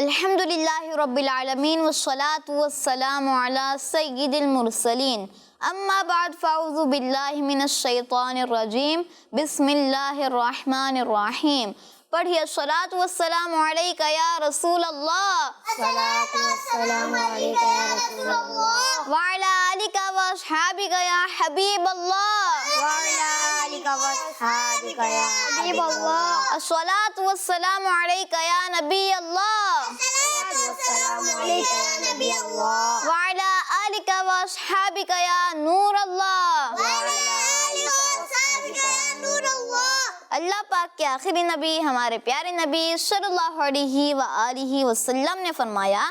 الحمد للہ رب العالمین والصلاة والسلام علی سید المرسلین اما بعد فاعوذ باللہ من الشیطان الرجیم بسم اللہ الرحمن الرحیم. پڑھیے الصلاۃ والسلام علیک یا رسول اللہ الصلاۃ والسلام علیک یا رسول اللہ وعلی آلک واصحابک یا حبیب اللہ وعلی آلک واصحابک یا حبیب اللہ الصلاۃ والسلام علیک یا نبی اللہ الصلاۃ والسلام علیک یا نبی اللہ وعلی آلک واصحابک یا نور اللہ. وعلی آلک واصحابک یا نور اللہ. اللہ پاک کے آخری نبی ہمارے پیارے نبی صلی اللہ علیہ وآلہ وسلم نے فرمایا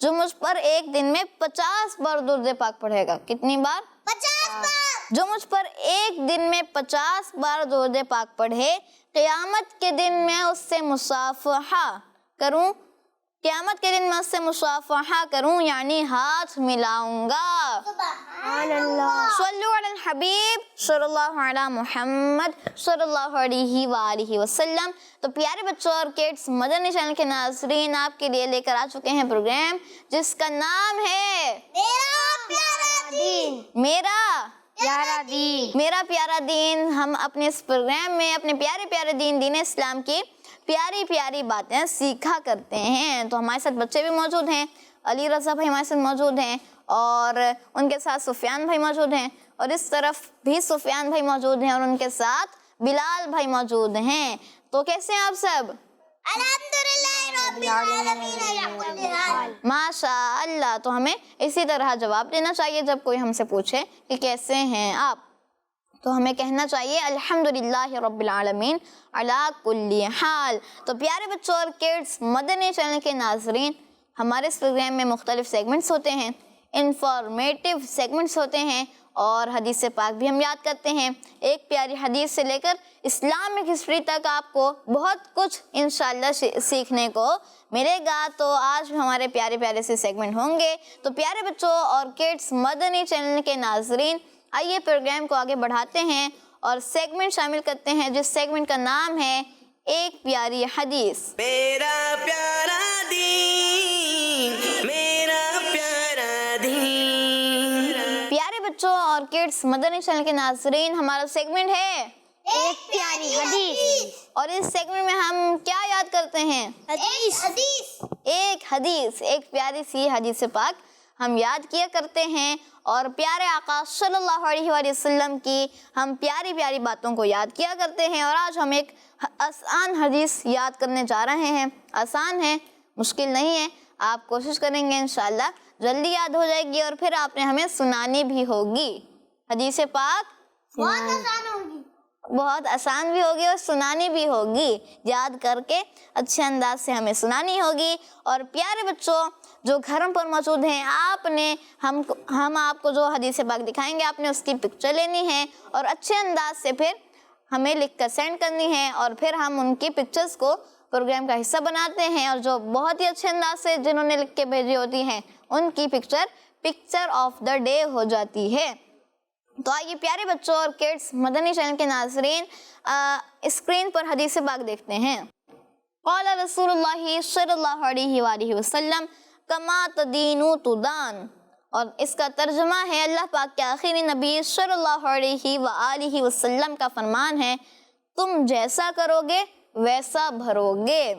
جو مجھ پر ایک دن میں 50 بار درود پاک پڑھے گا. کتنی بار؟ 50 بار. جو مجھ پر ایک دن میں 50 بار درود پاک پڑھے قیامت کے دن میں اس سے مصافحہ کروں، قیامت کے دن میں اس سے مصافحہ کروں یعنی ہاتھ ملاؤں گا. سبحان اللہ. صلو علی الحبیب صلی اللہ علی محمد صلی اللہ علیہ وآلہ وسلم. تو پیارے بچوں اور کڈس، مدنی چینل کے ناظرین آپ کے لیے لے کر آ چکے ہیں پروگرام جس کا نام ہے میرا پیارا دین. میرا پیارا دین. ہم اپنے اس پروگرام میں اپنے پیارے پیارے دین اسلام کی پیاری پیاری باتیں سیکھا کرتے ہیں. تو ہمارے ساتھ بچے بھی موجود ہیں. علی رضا بھائی ہمارے ساتھ موجود ہیں اور ان کے ساتھ سفیان بھائی موجود ہیں اور اس طرف بھی سفیان بھائی موجود ہیں اور ان کے ساتھ بلال بھائی موجود ہیں. تو کیسے ہیں آپ سب؟ الحمدللہ رب العالمین علی کل حال. ماشاء اللہ. تو ہمیں اسی طرح جواب دینا چاہیے جب کوئی ہم سے پوچھے کہ کیسے ہیں آپ، تو ہمیں کہنا چاہیے الحمدللہ رب العالمین علی کل حال. تو پیارے بچوں اور کڈس، مدنی چینل کے ناظرین، ہمارے اس پروگرام میں مختلف سیگمنٹس ہوتے ہیں، انفارمیٹیو سیگمنٹس ہوتے ہیں اور حدیث پاک بھی ہم یاد کرتے ہیں. ایک پیاری حدیث سے لے کر اسلامک ہسٹری تک آپ کو بہت کچھ انشاءاللہ سیکھنے کو ملے گا. تو آج بھی ہمارے پیارے پیارے سے سیگمنٹ ہوں گے. تو پیارے بچوں اور کڈس، مدنی چینل کے ناظرین، آئیے پروگرام کو آگے بڑھاتے ہیں اور سیگمنٹ شامل کرتے ہیں جس سیگمنٹ کا نام ہے ایک پیاری حدیث. میرا پیارا دین، میرا پیارا دین. پیارے بچوں اور کڈس، مدنی چینل کے ناظرین، ہمارا سیگمنٹ ہے ایک پیاری حدیث. اور اس سیگمنٹ میں ہم کیا یاد کرتے ہیں؟ ایک حدیث، ایک پیاری سی حدیث پاک ہم یاد کیا کرتے ہیں اور پیارے آقا صلی اللہ علیہ وآلہ وسلم کی ہم پیاری پیاری باتوں کو یاد کیا کرتے ہیں. اور آج ہم ایک آسان حدیث یاد کرنے جا رہے ہیں. آسان ہے، مشکل نہیں ہے. آپ کوشش کریں گے انشاءاللہ جلدی یاد ہو جائے گی اور پھر آپ نے ہمیں سنانی بھی ہوگی. حدیث پاک بہت آسان ہوگی. بہت آسان بھی ہوگی اور سنانی بھی ہوگی. یاد کر کے اچھے انداز سے ہمیں سنانی ہوگی. اور پیارے بچوں جو گھروں پر موجود ہیں، ہم آپ کو جو حدیث پاک دکھائیں گے آپ نے اس کی پکچر لینی ہے اور اچھے انداز سے پھر ہمیں لکھ کر سینڈ کرنی ہے اور پھر ہم ان کی پکچرز کو پروگرام کا حصہ بناتے ہیں. اور جو بہت ہی اچھے انداز سے جنہوں نے لکھ کے بھیجی ہوتی ہیں ان کی پکچر آف دا ڈے ہو جاتی ہے. تو آئیے پیارے بچوں اور کڈس، مدنی چینل کے ناظرین، اسکرین پر حدیث پاک دیکھتے ہیں. قال رسول اللہ صلی اللہ علیہ وآلہ وسلم کما تدین تدان. اور اس کا ترجمہ ہے، اللہ پاک کے آخری نبی صلی اللہ علیہ وآلہ وسلم کا فرمان ہے تم جیسا کرو گے ویسا بھرو گے.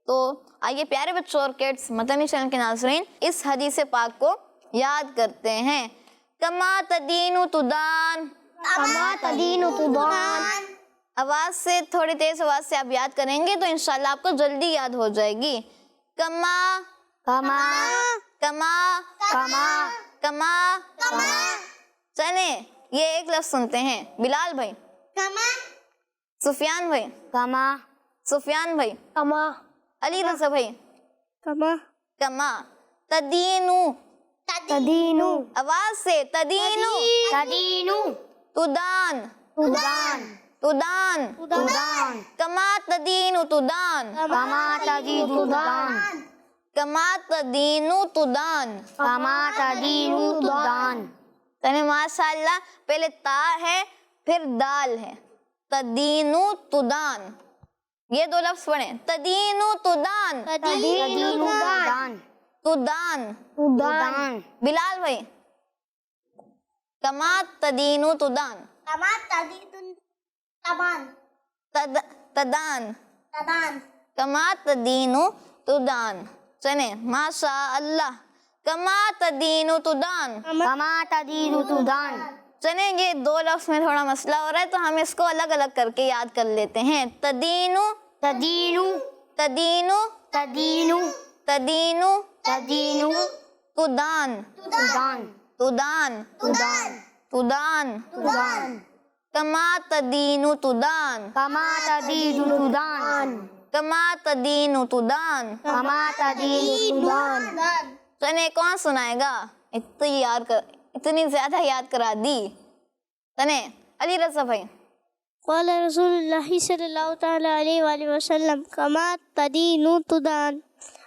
تو آئیے پیارے بچوں اور کڈس، مدنی چینل کے ناظرین، اس حدیث پاک کو یاد کرتے ہیں. کما تدین تدان. کما تدین تدان. آواز سے، تھوڑی تیز آواز سے آپ یاد کریں گے تو انشاءاللہ آپ کو جلدی یاد ہو جائے گی. کما کما کما کما کما. چلیں یہ ایک لفظ سنتے ہیں. بلال بھائی، کما سفیان بھائی، کما سفیان بھائی، کما علی رضا بھائی. کما کما تدینو. تدینو. آواز سے تدینو. تدینو. تدان تدان. تدان. تدان. کما تدینو تدان. کما تدینو تدان. کما تدینو تدان. کما تدینو تدان. یعنی ماشاءاللہ پہلے تا ہے پھر دال ہے. تدینو تدان. یہ دو لفظ پڑھیں. تدینو تدان. تدان. تدان. تدان. بلال بھائی کما تدینو تدان. کما تدین تبان. تدان. تدان. کما تدینو تدان. چلیں ماشاء اللہ. کما تدینو تدان. کما تدین تدان. چلیں یہ دو لفظ میں تھوڑا مسئلہ ہو رہا ہے تو ہم اس کو الگ الگ کر کے یاد کر لیتے ہیں. تدینو. تدین. تدینو. تدین. تدینو. تدین. تدان. تدان. تدان. تدان. تدان. تدان. کما تدینو تدان. کما تدین تدان. کما تدینو تدان. کما تدین تدان. چلیں کون سنائے گا؟ اتنی زیادہ یاد کرا دی. چلیں علی رضا بھائی. قال رسول اللہ صلی اللہ تعالی علیہ وآلہ وسلم کما تدین تدان.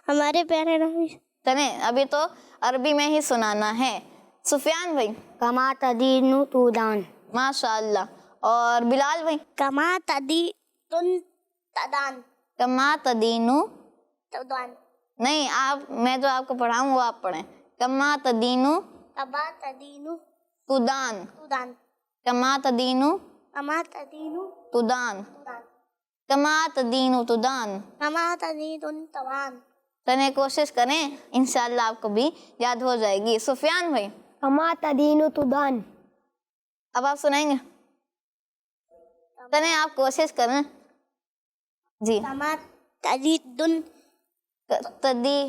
ہمارے پیارے نبی. چلیں ابھی تو عربی میں ہی سنانا ہے. سفیان بھائی. کما تدین تدان. ماشاء اللہ. اور بلال بھائی. کما تدین تدان. کما تدینو. تدان. نہیں آپ میں جو آپ کو پڑھاؤں وہ آپ پڑھیں. کما تدینو کما تدین تدان. تدان. کما تدینو کما تدین تدان. تدان. کما تدینو تدان. کما تدین تدان. چلیں کوشش کریں انشاءاللہ آپ کو بھی یاد ہو جائے گی. سفیان بھائی. کما تدین تدان. اب آپ سنائیں گے. چلیں آپ کوشش کریں. جی. کما تدین تدی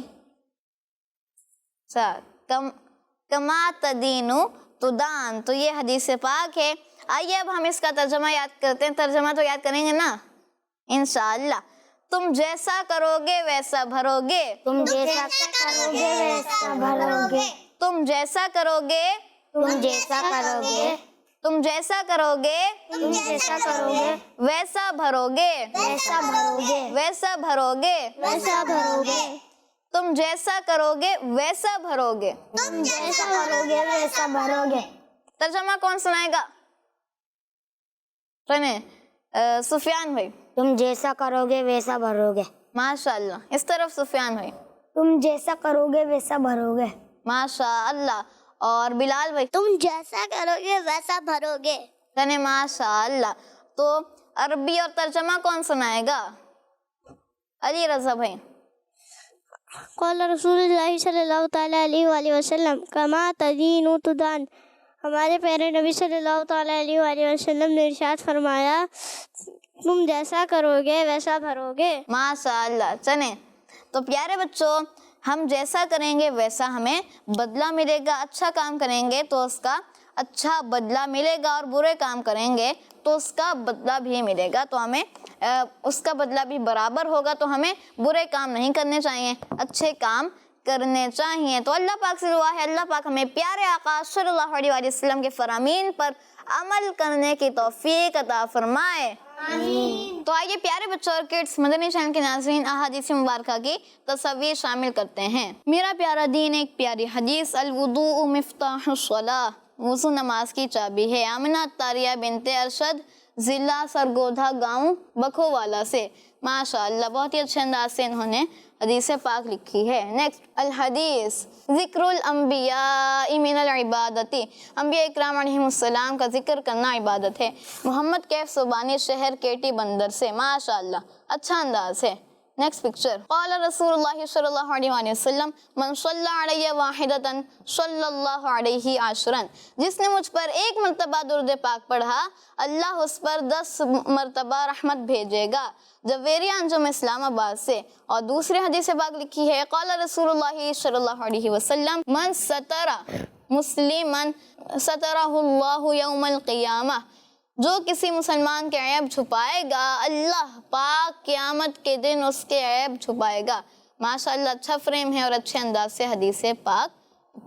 کما تدینو تدان. تو یہ حدیث پاک ہے. آئیے اب ہم اس کا ترجمہ یاد کرتے ہیں. ترجمہ تو یاد کریں گے نا انشاءاللہ. تم جیسا کرو گے ویسا بھرو گے. تم جیسا کرو گے ویسا بھرو گے. تم جیسا کرو گے. تم جیسا کرو گے. تم جیسا کرو گے. تم جیسا کرو گے ویسا بھرو گے. ویسا بھرو گے. ویسا بھرو گے. ویسا بھرو گے. تم جیسا کرو گے ویسا بھرو گے. تم جیسا کرو گے ویسا بھرو گے. ترجمہ کون سنائے گا؟ سنیں سفیان بھائی. تم جیسا کرو گے ویسا بھرو گے. ماشاء اللہ. اس طرف سفیان بھائی. تم جیسا کرو گے ویسا بھرو گے. ماشاء اللہ. اور بلال بھائی. تم جیسا کرو گے ویسا بھرو گے. سنیں ماشاء اللہ. تو عربی اور ترجمہ کون سنائے گا؟ علی رضا بھائی. قال رسول اللہ صلی اللہ تعالی علیہ وآلہ وسلم کما تدین تدان. ہمارے پیارے نبی صلی اللہ تعالی علیہ وآلہ وسلم نے ارشاد فرمایا تم جیسا کرو گے ویسا بھرو گے. ماشاء اللہ. چلیں تو پیارے بچوں ہم جیسا کریں گے ویسا ہمیں بدلہ ملے گا. اچھا کام کریں گے تو اس کا اچھا بدلہ ملے گا اور برے کام کریں گے تو اس کا بدلہ بھی ملے گا. تو ہمیں اس کا بدلہ بھی برابر ہوگا. تو ہمیں برے کام نہیں کرنے چاہیے, اچھے کام کرنے چاہیے. تو اللہ پاک سے دعا ہے اللہ پاک ہمیں پیارے آقا صلی اللہ علیہ وآلہ وسلم کے فرامین پر عمل کرنے کی توفیق عطا فرمائے. تو آئیے پیارے بچوں اور کڈس مدنی چینل کے ناظرین احادیث مبارکہ کی تصویر شامل کرتے ہیں. میرا پیارا دین ایک پیاری حدیث. الوضوء مفتاح الصلاۃ. وضو نماز کی چابی ہے. آمنہ الطاریہ بنت ارشد ضلع سرگودھا گاؤں بکھووالا سے. ماشاء اللہ بہت ہی اچھے انداز سے انہوں نے حدیث پاک لکھی ہے. نیکسٹ الحدیث ذکر الانبیاء من العبادتی. انبیاء اکرام علیہم السلام کا ذکر کرنا عبادت ہے. محمد کیف صوبانی شہر کیٹی بندر سے. ماشاء اللہ اچھا انداز ہے. Next picture. قال رسول اللہ صلی اللہ علیہ وآلہ وسلم من صلی علیہ واحدۃ صلی اللہ علیہ عشرا. جس نے مجھ پر ایک مرتبہ درود پاک پڑھا اللہ اس پر 10 مرتبہ رحمت بھیجے گا. جویریہ انجم اسلام آباد سے. اور دوسری حدیث پاک لکھی ہے قال رسول اللہ صلی اللہ علیہ وسلم من ستر مسلما سترہ اللہ یوم القیامہ. جو کسی مسلمان کے عیب چھپائے گا اللہ پاک قیامت کے دن اس کے عیب چھپائے گا. ماشاءاللہ اچھا فریم ہے اور اچھے انداز سے حدیث پاک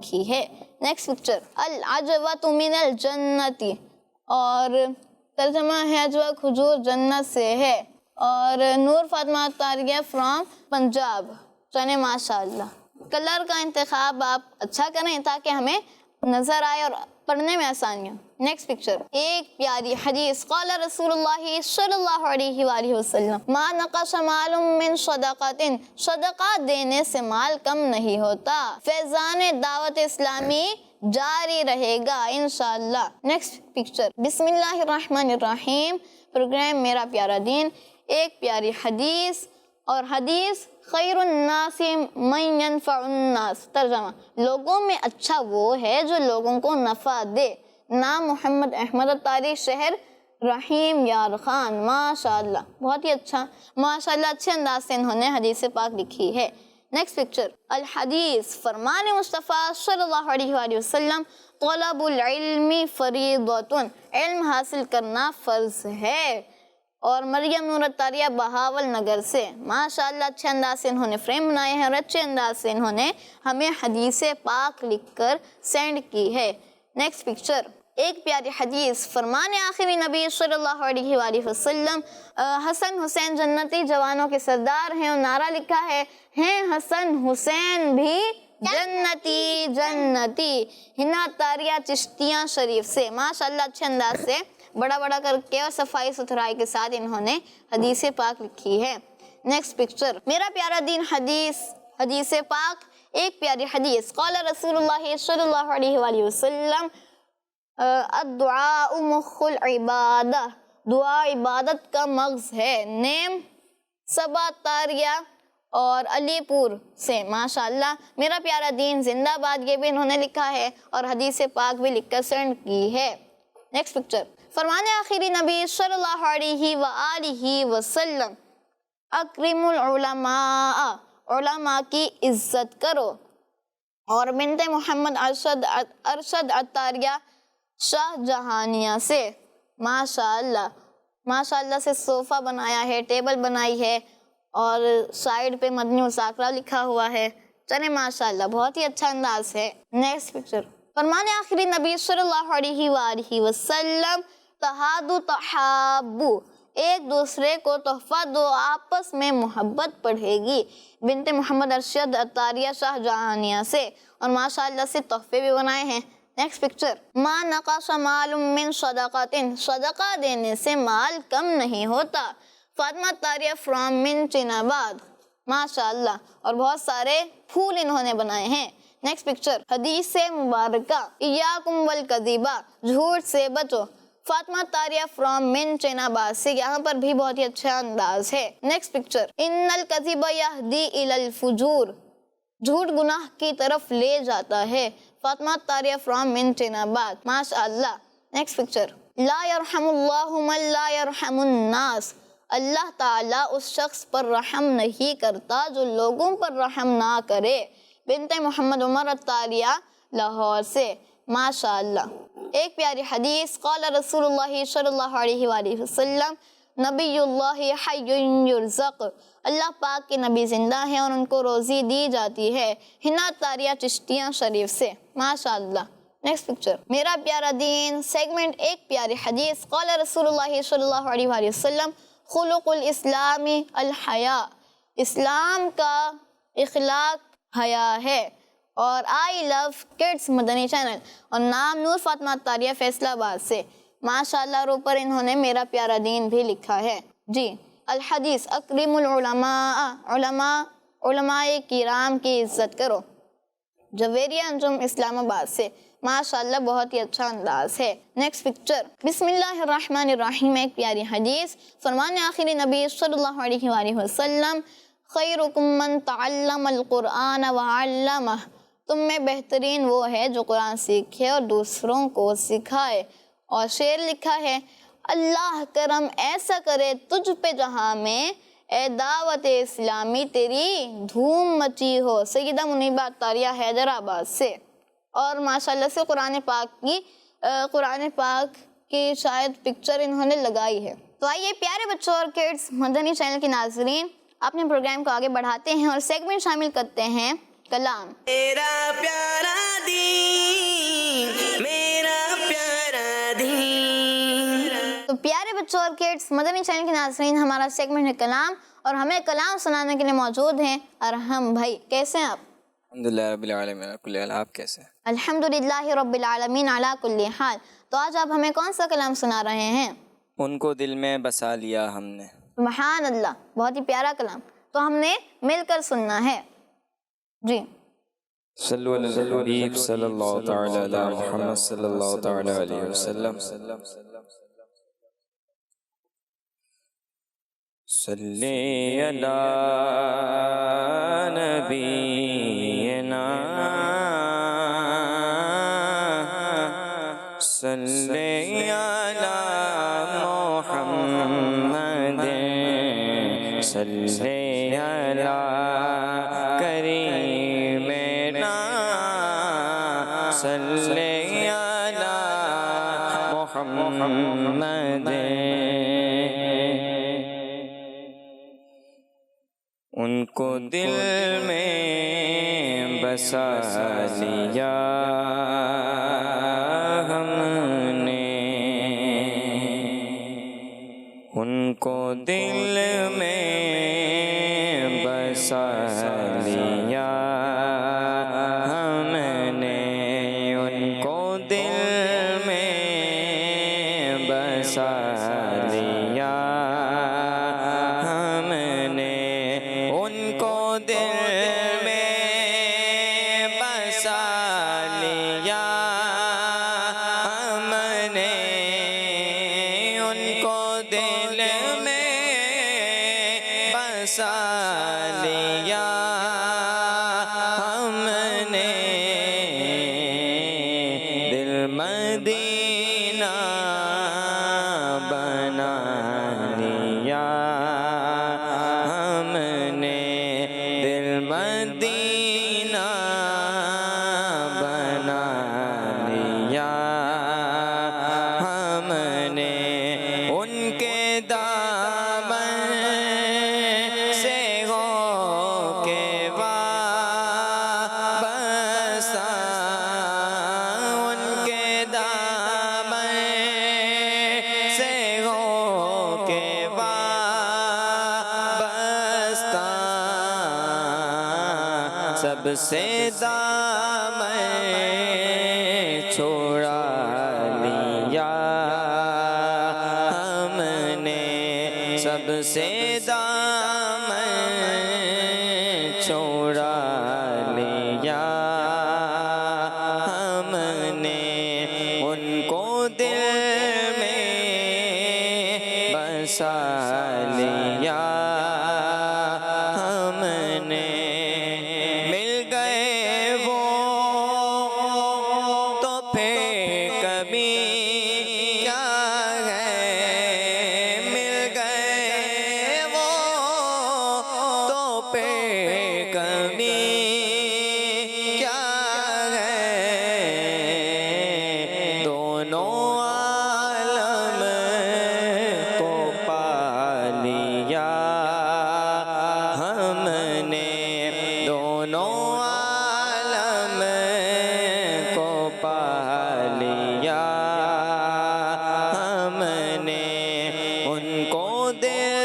کی ہے. Next picture. العجوۃ من الجنتی. اور ترجمہ ہے عجوہ کھجور جنت سے ہے. اور نور فاطمہ طاریہ فرام پنجاب. چلیں ماشاءاللہ کلر کا انتخاب آپ اچھا کریں تاکہ ہمیں نظر آئے اور پڑھنے میں آسانی ہو. Next picture. ایک پیاری حدیث. قال رسول اللہ صلی اللہ علیہ وآلہ وسلم ما نقص مال من صدقۃ، صدقات دینے سے مال کم نہیں ہوتا. فیضان دعوت اسلامی جاری رہے گا انشاءاللہ. Next picture. بسم اللہ الرحمن الرحیم. پروگرام میرا پیارا دین. ایک پیاری حدیث اور حدیث خیر الناس من ینفع الناس. ترجمہ: لوگوں میں اچھا وہ ہے جو لوگوں کو نفع دے. نام محمد احمد اتاری، شہر رحیم یار خان. ماشاءاللہ بہت ہی اچھا، ماشاءاللہ اچھے انداز سے انہوں نے حدیث پاک لکھی ہے. Next picture. الحدیث. فرمان مصطفیٰ صلی اللہ علیہ وآلہ وسلم طلب العلم فریضۃ، علم حاصل کرنا فرض ہے. اور مریم نور اتاریہ بہاول نگر سے. ماشاءاللہ اچھے انداز سے انہوں نے فریم بنائے ہیں اور اچھے انداز سے انہوں نے ہمیں حدیث پاک لکھ کر سینڈ کی ہے. Next picture. ایک پیاری حدیث. فرمان آخری نبی صلی اللہ علیہ وآلہ وسلم حسن حسین جنتی جوانوں کے سردار ہیں، اور نعرہ لکھا ہے ہیں حسن حسین بھی جنتی جنتی. ہنا اتاریہ چشتیاں شریف سے. ماشاءاللہ اچھے انداز سے بڑا بڑا کر کے اور صفائی ستھرائی کے ساتھ انہوں نے حدیث پاک لکھی ہے. Next picture. میرا پیارا دین حدیث پاک. ایک پیاری حدیث. قال رسول اللہ صلی اللہ علیہ وآلہ وسلم الدعاء مخ العبادہ، دعا عبادت کا مغز ہے. نیم صبا تاریہ اور علی پور سے. ماشاءاللہ میرا پیارا دین زندہ باد، یہ بھی انہوں نے لکھا ہے اور حدیث پاک بھی لکھ کر سینڈ کی ہے. Next picture. فرمان آخری نبی صلی اللہ علیہ وآلہ وسلم اکرم العلماء، علماء کی عزت کرو. اور بنت محمد ارشد اتاریہ شاہ جہانیہ سے. ماشاءاللہ ماشاءاللہ سے صوفہ بنایا ہے، ٹیبل بنائی ہے اور سائڈ پہ مدنی مساکرہ لکھا ہوا ہے. چلے ماشاءاللہ بہت ہی اچھا انداز ہے. Next picture. فرمان آخری نبی صلی اللہ علیہ وآلہ وسلم تہادو تحابو، ایک دوسرے کو تحفہ دو، آپس میں محبت بڑھے گی. بنت محمد ارشد اتاریہ شاہ جہانیہ سے. اور ماشاءاللہ سے تحفے بھی بنائے ہیں. Next picture. ما نقص مال من صدقۃ، صدقہ دینے سے مال کم نہیں ہوتا. فاطمہ اتاریہ فرام منچن آباد. ماشاءاللہ اور بہت سارے پھول انہوں نے بنائے ہیں. Next picture. حدیث مبارکہ. ایاکم والکذبہ، جھوٹ سے بچو. فاطمہ اتاریہ فرام منچن آباد سے. یہاں پر بھی بہت ہی اچھا انداز ہے. Next picture. ان الکذب یہدی الی الفجور، جھوٹ گناہ کی طرف لے جاتا ہے. فاطمہ اتاریہ فرام منچن آباد. ماشاءاللہ. Next picture. لا یرحم اللہ من لا یرحم الناس، اللہ تعالیٰ اس شخص پر رحم نہیں کرتا جو لوگوں پر رحم نہ کرے. بنت محمد عمر اتاریہ لاہور سے. ماشاءاللہ. ایک پیاری حدیث. قال رسول اللہ صلی اللہ علیہ وآلہ وسلم نبی اللہ حی یرزق، اللہ پاک کے نبی زندہ ہیں اور ان کو روزی دی جاتی ہے. ہنا اتاریہ چشتیاں شریف سے. ماشاءاللہ. Next picture. میرا پیارا دین سیگمنٹ. ایک پیاری حدیث. قال رسول اللہ صلی اللہ علیہ وآلہ وسلم خلق الاسلام الحیا، اسلام کا اخلاق حیا ہے. اور آئی لو کڈس مدنی چینل. اور نام نور فاطمہ اتاریہ فیصلہ آباد سے. ماشاءاللہ اور اوپر انہوں نے میرا پیارا دین بھی لکھا ہے. جی. الحدیث. اکرم العلماء، علماء کرام کی عزت کرو. جویریہ انجم اسلام آباد سے. ماشاءاللہ بہت ہی اچھا انداز ہے. Next picture. بسم اللہ الرحمن الرحیم. ایک پیاری حدیث. فرمان آخری نبی صلی اللہ علیہ وآلہ وسلم خیرکم من تعلم القرآن وعلمہ، تم میں بہترین وہ ہے جو قرآن سیکھے اور دوسروں کو سکھائے. اور شعر لکھا ہے اللہ کرم ایسا کرے تجھ پہ جہاں میں، اے دعوت اسلامی تیری دھوم مچی ہو. سیدہ منیبہ اتاریہ حیدرآباد سے. اور ماشاءاللہ سے قرآن پاک کی شاید پکچر انہوں نے لگائی ہے. تو آئیے پیارے بچوں اور کڈس مدنی چینل کے ناظرین، اپنے پروگرام کو آگے بڑھاتے ہیں اور سیگمنٹ شامل کرتے ہیں کلام. میرا پیارا دین، میرا پیارا دین. تو پیارے بچوں اور کڈس مدنی چینل کے ناظرین، ہمارا سیگمنٹ ہے کلام اور ہمیں کلام سنانے کے لیے موجود ہیں ارحم بھائی. کیسے ہیں آپ؟ الحمدللہ رب العالمین علی کل حال. آپ کیسے ہیں؟ الحمدللہ رب العالمین علی کل حال. تو آج آپ ہمیں کون سا کلام سنا رہے ہیں؟ ان کو دل میں بسا لیا ہم نے. سبحان اللہ، بہت ہی پیارا کلام. تو ہم نے مل کر سننا ہے. جی صلو علی الحبیب صلی اللہ تعالی علی محمد صلی اللہ تعالی علیہ وسلم. صلی علی نبینا صلی علی محمد صلی علی کریمنا صلی علی محمد. ان کو دل میں بسا لیا ہم نے. ان کو دل میں بسا لیا ہم نے. ان کو دل میں بسا لیا ہم نے. ان کو دل میں بسا لیا ہم نے. ان کو دل میں بسا لیا ہم نے. دل مدینہ بنا لیا ہم نے. دل مدینہ بنا لیا ہم نے. ان کے دامن سے ہو کے وابستہ. ان کے دامن سے ہو کے وابستہ. سب سے دامن چھوڑا لیا ہم نے. سب سے دامن چھوڑا لیا ہم نے. ان کو دل میں بسا لیا ہم نے. مل گئے وہ تو پھر کبھی کیا ہے. مل گئے وہ تو پھر کبھی کیا ہے. دونوں عالم کو پا لیا ہم نے. دونوں عالم کو پا لیا ہم نے. ان کو دل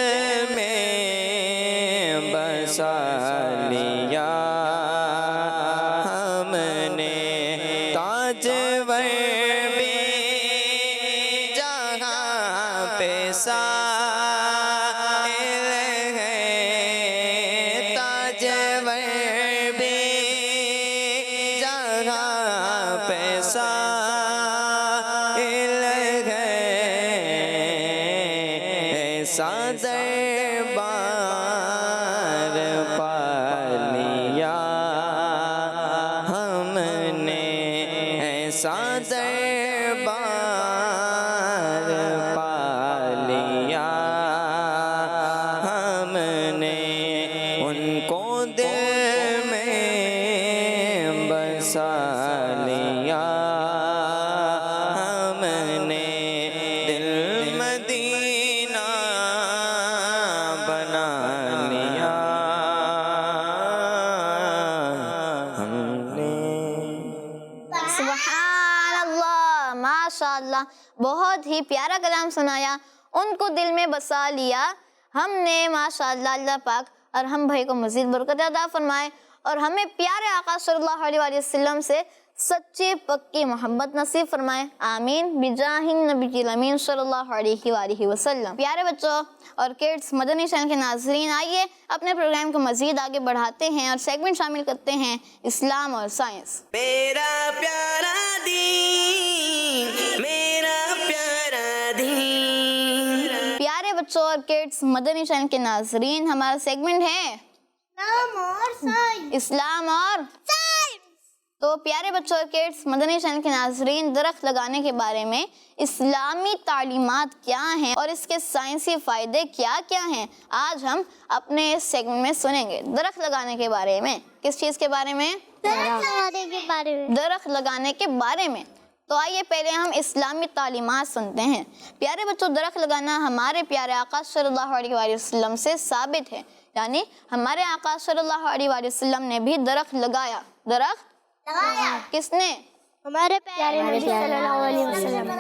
میں بسا لیا ہم نے. تاجور بھی جہاں پہ سائل ہے. تاجور بھی جہاں پہ سائل ہے. ایسا دربار پا لیا ہم نے. ایسا دربار پا لیا ہم نے. ان کو دل میں بسا لیا ہم نے. دل مدینہ بنا لیا ہم نے. سبحان اللہ، ماشاء اللہ، بہت ہی پیارا کلام سنایا. ان کو دل میں بسا لیا ہم نے. ماشاء اللہ، اللہ پاک اور ہم بھائی کو مزید برکت عطا فرمائے اور ہمیں پیارے آقا صلی اللہ علیہ وسلم سے سچی پکی محبت نصیب فرمائے، آمین بجاہ النبی الامین صلی اللہ علیہ وآلہ وسلم۔ پیارے بچوں اور کڈس مدنی چینل کے ناظرین، آئیے اپنے پروگرام کو مزید آگے بڑھاتے ہیں اور سیگمنٹ شامل کرتے ہیں اسلام اور سائنس۔ میرا پیارا دین، میرا پیارا دین۔ پیارے بچوں اور کڈس مدنی چینل کے ناظرین، ہمارا سیگمنٹ ہے اسلام اور تو پیارے بچوں اور کڈس مدنی چینل کے ناظرین، درخت لگانے کے بارے میں اسلامی تعلیمات کیا ہیں اور اس کے سائنسی فائدے کیا کیا ہیں، آج ہم اپنے اس سیگمنٹ میں سنیں گے۔ درخت لگانے کے بارے میں، کس چیز کے بارے میں؟ درخت لگانے کے بارے میں۔ تو آئیے پہلے ہم اسلامی تعلیمات سنتے ہیں۔ پیارے بچوں، درخت لگانا ہمارے پیارے آقا صلی اللہ علیہ وآلہ وسلم سے ثابت ہے، یعنی ہمارے آقا صلی اللہ علیہ وآلہ وسلم نے بھی درخت لگایا۔ درخت کس نے؟ ہمارے پیارے نبی صلی اللہ علیہ وسلم۔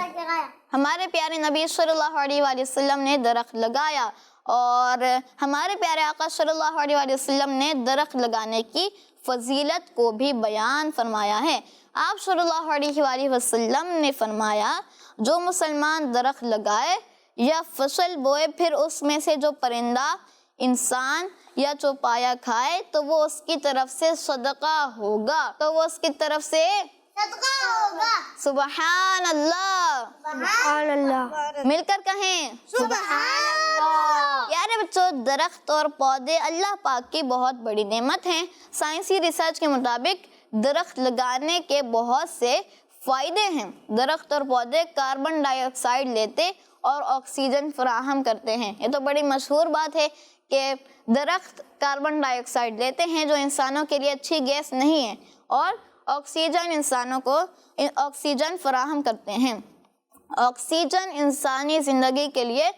ہمارے پیارے نبی صلی اللہ علیہ وآلہ وسلم نے درخت لگایا، اور ہمارے پیارے آقا صلی اللہ علیہ وآلہ وسلم نے درخت لگانے کی فضیلت کو بھی بیان فرمایا ہے۔ آپ صلی اللہ علیہ وآلہ وسلم نے فرمایا، جو مسلمان درخت لگائے یا فصل بوئے، پھر اس میں سے جو پرندہ، انسان یا چوپایا کھائے تو وہ اس کی طرف سے صدقہ ہوگا، تو وہ اس کی طرف سے سبحان اللہ، سبحان اللہ، مل کر کہیں سبحان اللہ۔ پیارے بچوں، درخت اور پودے اللہ پاک کی بہت بڑی نعمت ہیں۔ سائنسی ریسرچ کے مطابق درخت لگانے کے بہت سے فائدے ہیں۔ درخت اور پودے کاربن ڈائی آکسائڈ لیتے اور آکسیجن فراہم کرتے ہیں۔ یہ تو بڑی مشہور بات ہے کہ درخت کاربن ڈائی آکسائڈ لیتے ہیں، جو انسانوں کے لیے اچھی گیس نہیں ہے، اور آکسیجن انسانوں کو آکسیجن فراہم کرتے ہیں۔ آکسیجن انسانی زندگی کے لیے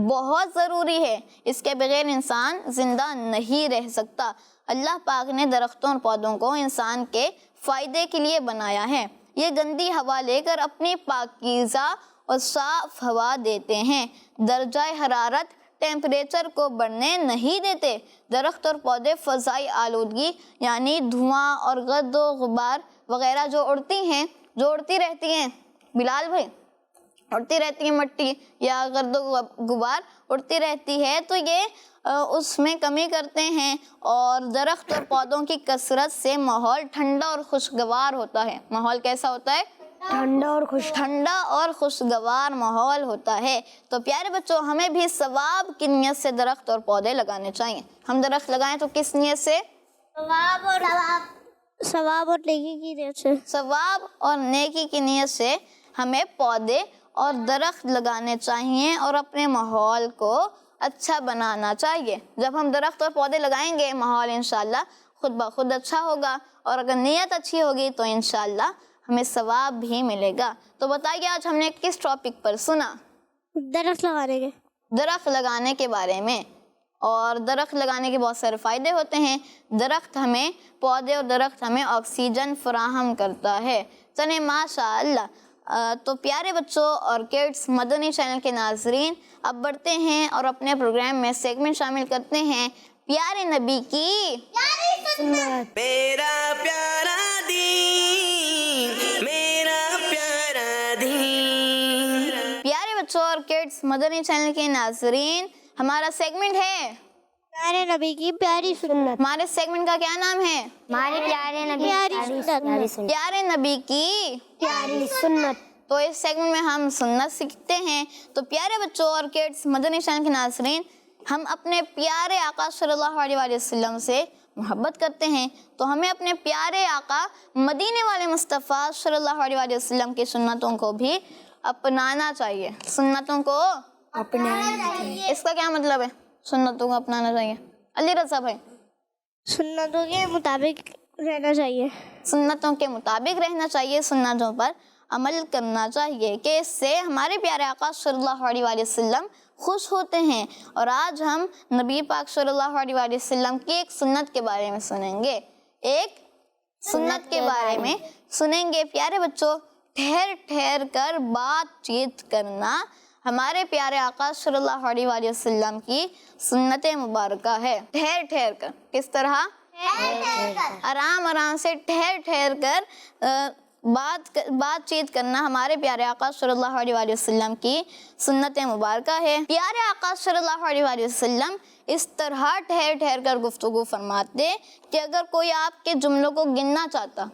بہت ضروری ہے، اس کے بغیر انسان زندہ نہیں رہ سکتا۔ اللہ پاک نے درختوں اور پودوں کو انسان کے فائدے کے لیے بنایا ہے۔ یہ گندی ہوا لے کر اپنی پاکیزہ اور صاف ہوا دیتے ہیں، درجہ حرارت ٹیمپریچر کو بڑھنے نہیں دیتے۔ درخت اور پودے فضائی آلودگی یعنی دھواں اور گرد و غبار وغیرہ جو اڑتی رہتی ہیں، بلال بھائی، اڑتی رہتی ہے مٹی یا گرد و غبار اڑتی رہتی ہے، تو یہ اس میں کمی کرتے ہیں، اور درخت اور پودوں کی کثرت سے ماحول ٹھنڈا اور خوشگوار ہوتا ہے۔ ماحول کیسا ہوتا ہے؟ ٹھنڈا اور خوشگوار ماحول ہوتا ہے۔ تو پیارے بچوں، ہمیں بھی ثواب کی نیت سے درخت اور پودے لگانے چاہیے۔ ہم درخت لگائیں تو کس نیت سے؟ ثواب اور نیکی کی نیت سے۔ ثواب اور نیکی کی نیت سے ہمیں پودے اور درخت لگانے چاہیے اور اپنے ماحول کو اچھا بنانا چاہیے۔ جب ہم درخت اور پودے لگائیں گے، ماحول انشاءاللہ خود بخود اچھا ہوگا، اور اگر نیت اچھی ہوگی تو انشاءاللہ ہمیں ثواب بھی ملے گا۔ تو بتائیے آج ہم نے کس ٹاپک پر سنا؟ درخت لگانے کے، درخت لگانے کے بارے میں۔ اور درخت لگانے کے بہت سارے فائدے ہوتے ہیں۔ درخت ہمیں، پودے اور درخت ہمیں آکسیجن فراہم کرتا ہے۔ چلیں ماشاء اللہ۔ تو پیارے بچوں اور کڈس مدنی چینل کے ناظرین، اب بڑھتے ہیں اور اپنے پروگرام میں سیگمنٹ شامل کرتے ہیں پیارے نبی کی میرا پیارا دین، میرا پیارا دین۔ پیارے بچوں اور کڈس مدنی چینل کے ناظرین، ہمارا سیگمنٹ ہے پیارے نبی کی پیاری سنت۔ ہمارے سیگمنٹ کا کیا نام ہے؟ ہمارے پیارے نبی پیاری سنت، پیارے نبی کی پیاری سنت۔ تو اس سیگمنٹ میں ہم سنت سیکھتے ہیں۔ تو پیارے بچوں اور کڈس مدنی چینل کے ناظرین، ہم اپنے پیارے آقا صلی اللہ علیہ وآلہ وسلم سے محبت کرتے ہیں، تو ہمیں اپنے پیارے آقا مدینے والے مصطفیٰ صلی اللہ علیہ وآلہ وسلم کی سنتوں کو بھی اپنانا چاہیے۔ سنتوں کو اپنانا چاہیے۔ اس کا کیا مطلب ہے؟ سنتوں کو اپنانا چاہیے۔ علی رضا بھائی، سنتوں کے مطابق رہنا چاہیے، سنتوں کے مطابق رہنا چاہیے، سنتوں پر عمل کرنا چاہیے، کہ اس سے ہمارے پیارے آقا صلی اللہ علیہ وآلہ وسلم خوش ہوتے ہیں۔ اور آج ہم نبی پاک صلی اللہ علیہ وآلہ وسلم کی ایک سنت کے بارے میں سنیں گے، ایک سنت کے بارے میں سنیں گے۔ پیارے بچوں، ٹھہر ٹھہر کر بات چیت کرنا ہمارے پیارے آقا صلی اللہ علیہ وآلہ وسلم کی سنت مبارکہ ہے. ٹھہر ٹھہر کر. کس طرح؟ آرام آرام سے ٹھہر ٹھہر کر بات چیت کرنا ہمارے پیارے آقا صلی اللہ علیہ وآلہ وسلم کی سنت مبارکہ ہے. پیارے آقا صلی اللہ علیہ وآلہ وسلم اس طرح ٹھہر ٹھہر کر گفتگو فرماتے کہ اگر کوئی آپ کے جملوں کو گننا چاہتا